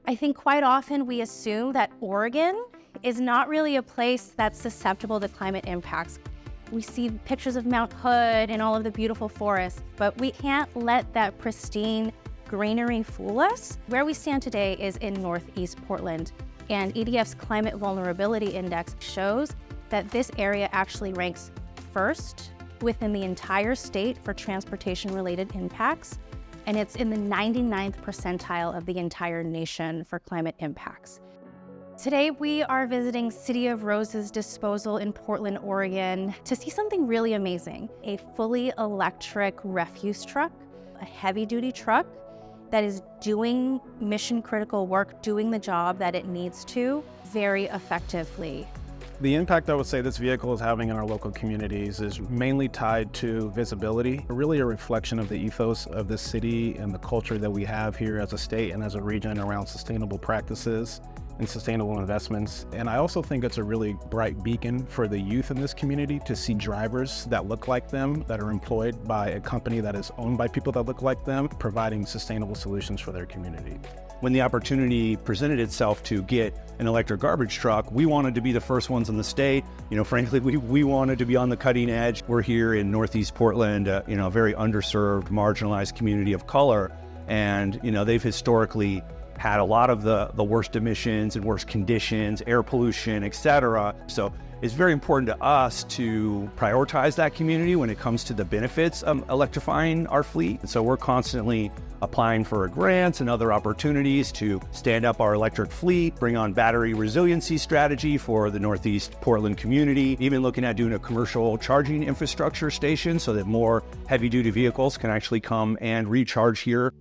I think quite often we assume that Oregon is not really a place that's susceptible to climate impacts. We see pictures of Mount Hood and all of the beautiful forests, but we can't let that pristine greenery fool us. Where we stand today is in Northeast Portland, and EDF's Climate Vulnerability Index shows that this area actually ranks first within the entire state for transportation-related impacts, and it's in the 99th percentile of the entire nation for climate impacts. Today, we are visiting City of Roses Disposal in Portland, Oregon, to see something really amazing: a fully electric refuse truck, a heavy-duty truck that is doing mission-critical work, doing the job that it needs to very effectively. The impact I would say this vehicle is having in our local communities is mainly tied to visibility, really a reflection of the ethos of this city and the culture that we have here as a state and as a region around sustainable practices and sustainable investments. And I also think it's a really bright beacon for the youth in this community to see drivers that look like them, that are employed by a company that is owned by people that look like them, providing sustainable solutions for their community. When the opportunity presented itself to get an electric garbage truck, we wanted to be the first ones in the state. Frankly, we wanted to be on the cutting edge. We're here in Northeast Portland, a very underserved, marginalized community of color. And, they've historically had a lot of the worst emissions and worst conditions, air pollution, et cetera. So it's very important to us to prioritize that community when it comes to the benefits of electrifying our fleet. And so we're constantly applying for grants and other opportunities to stand up our electric fleet, bring on battery resiliency strategy for the Northeast Portland community, even looking at doing a commercial charging infrastructure station so that more heavy-duty vehicles can actually come and recharge here.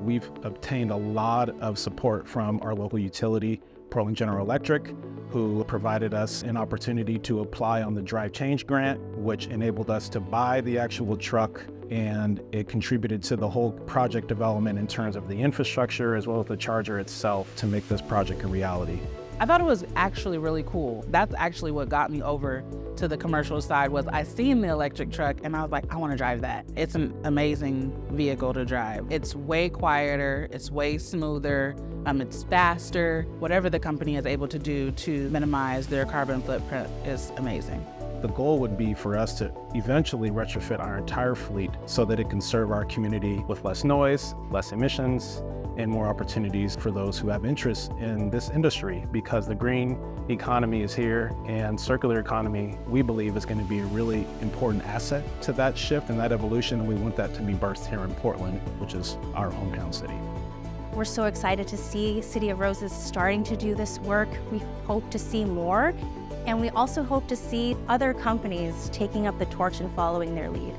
We've obtained a lot of support from our local utility, Portland General Electric, who provided us an opportunity to apply on the Drive Change grant, which enabled us to buy the actual truck, and it contributed to the whole project development in terms of the infrastructure as well as the charger itself to make this project a reality. I thought it was actually really cool. That's actually what got me over to the commercial side. Was I seen the electric truck and I was like, I want to drive that. It's an amazing vehicle to drive. It's way quieter, it's way smoother, it's faster. Whatever the company is able to do to minimize their carbon footprint is amazing. The goal would be for us to eventually retrofit our entire fleet so that it can serve our community with less noise, less emissions, and more opportunities for those who have interest in this industry, because the green economy is here, and circular economy, we believe, is going to be a really important asset to that shift and that evolution, and we want that to be birthed here in Portland, which is our hometown city. We're so excited to see City of Roses starting to do this work. We hope to see more, and we also hope to see other companies taking up the torch and following their lead.